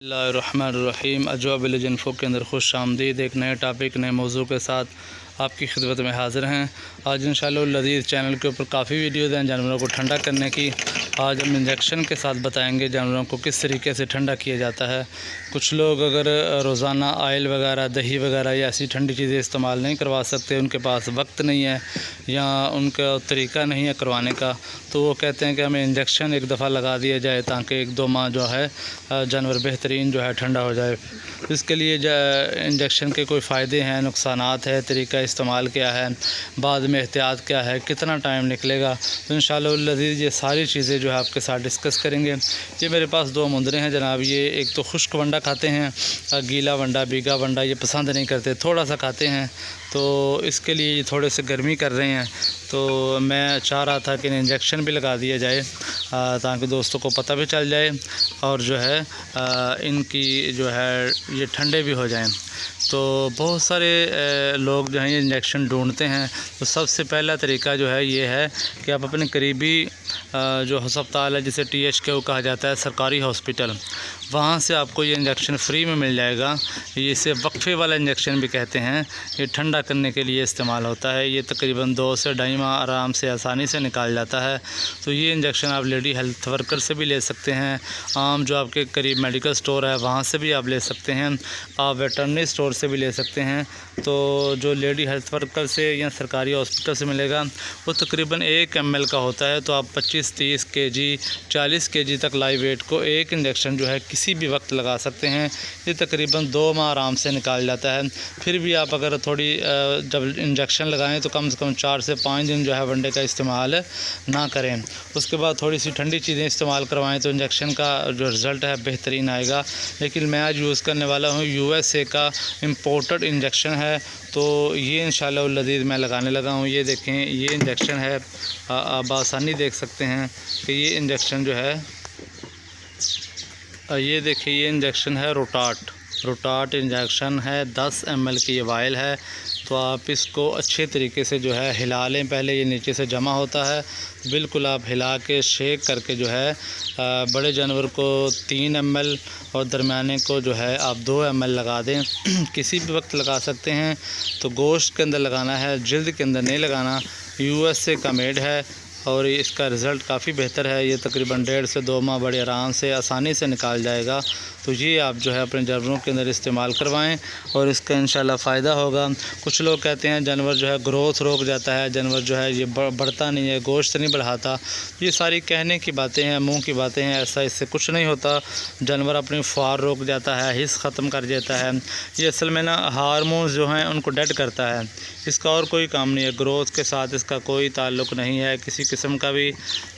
बिस्मिल्लाहिर्रहमानिर्रहीम। अजवाब इन्फो के अंदर खुश आमदीद। एक नए टॉपिक नए मौजू के साथ आपकी खिदमत में हाज़िर हैं। आज इंशाअल्लाह लज़ीज़ चैनल के ऊपर काफ़ी वीडियोज़ हैं जानवरों को ठंडा करने की। आज हम इंजेक्शन के साथ बताएंगे जानवरों को किस तरीके से ठंडा किया जाता है। कुछ लोग अगर रोज़ाना ऑयल वगैरह, दही वगैरह या ऐसी ठंडी चीज़ें इस्तेमाल नहीं करवा सकते, उनके पास वक्त नहीं है या उनका तरीका नहीं है करवाने का, तो वो कहते हैं कि हमें इंजेक्शन एक दफ़ा लगा दिया जाए ताकि 1-2 माह जो है जानवर बेहतरीन जो है ठंडा हो जाए। इसके लिए इंजेक्शन के कोई फ़ायदे हैं, नुकसानात है, तरीका इस्तेमाल क्या है, बाद में एहतियात क्या है, कितना टाइम निकलेगा, तो इंशाअल्लाह लज़ीज़ ये सारी चीज़ें जो है आपके साथ डिस्कस करेंगे। ये मेरे पास 2 मुंदरे हैं जनाब। ये एक तो खुश्क वंडा खाते हैं, गीला वंडा, भीगा वंडा ये पसंद नहीं करते, थोड़ा सा खाते हैं, तो इसके लिए ये थोड़े से गर्मी कर रहे हैं। तो मैं चाह रहा था कि इंजेक्शन भी लगा दिया जाए ताकि दोस्तों को पता भी चल जाए और जो है इनकी जो है ये ठंडे भी हो जाएं। तो बहुत सारे लोग जो हैं ये इंजेक्शन ढूंढते हैं। तो सबसे पहला तरीका जो है ये है कि आप अपने करीबी जो अस्पताल है, जिसे THQ कहा जाता है, सरकारी हॉस्पिटल, वहाँ से आपको ये इंजेक्शन फ्री में मिल जाएगा। ये इसे वक्फे वाला इंजेक्शन भी कहते हैं। ये ठंडा करने के लिए इस्तेमाल होता है। ये तकरीबन 2 से 2.5 माह आराम से आसानी से निकाल जाता है। तो ये इंजेक्शन आप लेडी हेल्थ वर्कर से भी ले सकते हैं, आम जो आपके करीब मेडिकल स्टोर है वहाँ से भी आप ले सकते हैं, आप वेटरनरी स्टोर से भी ले सकते हैं। तो जो लेडी हेल्थ वर्कर से या सरकारी हॉस्पिटल से मिलेगा वो तकरीबन 1 ml का होता है। तो आप 25-30 kg 40 kg तक लाइव वेट को एक इंजेक्शन जो है किसी भी वक्त लगा सकते हैं। ये तकरीबन 2 माह आराम से निकाल जाता है। फिर भी आप अगर थोड़ी जब इंजेक्शन लगाएं तो कम से कम 4 से 5 दिन जो है वनडे का इस्तेमाल ना करें। उसके बाद थोड़ी सी ठंडी चीज़ें इस्तेमाल करवाएं तो इंजेक्शन का जो रिज़ल्ट है बेहतरीन आएगा। लेकिन मैं आज यूज़ करने वाला हूँ USA का इम्पोर्टेड इंजेक्शन है। तो ये इंशाअल्लाह लज़ीज़ मैं लगाने लगा हूँ। ये देखें, ये इंजेक्शन है, आप आसानी देख सकते हैं कि ये इंजेक्शन जो है, ये देखिए ये इंजेक्शन है रोटाट इंजेक्शन है। 10 ml की ये वायल है। तो आप इसको अच्छे तरीके से जो है हिला लें। पहले ये नीचे से जमा होता है, बिल्कुल आप हिला के शेक करके जो है बड़े जानवर को 3 ml और दरमियाने को जो है आप 2 ml लगा दें। किसी भी वक्त लगा सकते हैं। तो गोश्त के अंदर लगाना है, जल्द के अंदर नहीं लगाना। USA का मेड है और इसका रिज़ल्ट काफ़ी बेहतर है। ये तकरीबन 1.5 से 2 माह बड़े आराम से आसानी से निकाल जाएगा। तो ये आप जो है अपने जानवरों के अंदर इस्तेमाल करवाएं और इसका इंशाल्लाह फ़ायदा होगा। कुछ लोग कहते हैं जानवर जो है ग्रोथ रोक जाता है, जानवर जो है ये बढ़ता नहीं है, गोश्त नहीं बढ़ाता। ये सारी कहने की बातें हैं, मुंह की बातें हैं। ऐसा इससे कुछ नहीं होता। जानवर अपनी फुआर रोक जाता है, हिस्स ख़त्म कर देता है। ये असल में ना हार्मोन्स जो हैं उनको डेड करता है, इसका और कोई काम नहीं है। ग्रोथ के साथ इसका कोई ताल्लुक़ नहीं है किसी किस्म का भी।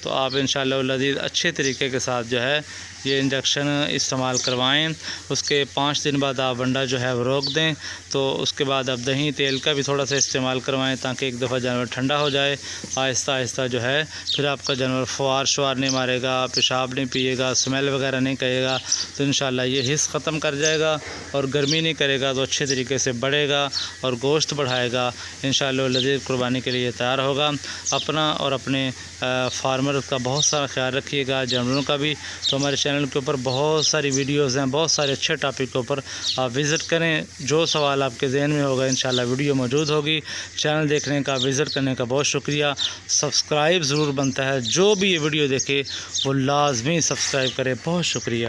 तो आप इंशाअल्लाह लज़ीज़ अच्छे तरीके के साथ जो है ये इंजेक्शन इस्तेमाल करवाएं। उसके 5 दिन बाद आप वंडा जो है वो रोक दें। तो उसके बाद आप दही तेल का भी थोड़ा सा इस्तेमाल करवाएं ताकि एक दफ़ा जानवर ठंडा हो जाए। आहिस्ता आहिस्ता जो है फिर आपका जानवर फुआर शुआर नहीं मारेगा, पेशाब नहीं पिएगा, स्मेल वगैरह नहीं करेगा। तो इंशाअल्लाह ये हिस्स ख़त्म कर जाएगा और गर्मी नहीं करेगा, तो अच्छे तरीके से बढ़ेगा और गोश्त बढ़ाएगा। इंशाअल्लाह लज़ीज़ कुर्बानी के लिए तैयार होगा। अपना और अपने फार्मर का बहुत सारा ख्याल रखिएगा, जानवरों का भी। तो हमारे चैनल के ऊपर बहुत सारी वीडियोज़ हैं, बहुत सारे अच्छे टॉपिक के ऊपर आप विज़िट करें। जो सवाल आपके जहन में होगा इंशाअल्लाह वीडियो मौजूद होगी। चैनल देखने का, विज़िट करने का बहुत शुक्रिया। सब्सक्राइब ज़रूर बनता है, जो भी ये वीडियो देखे वो लाजमी सब्सक्राइब करे। बहुत शुक्रिया।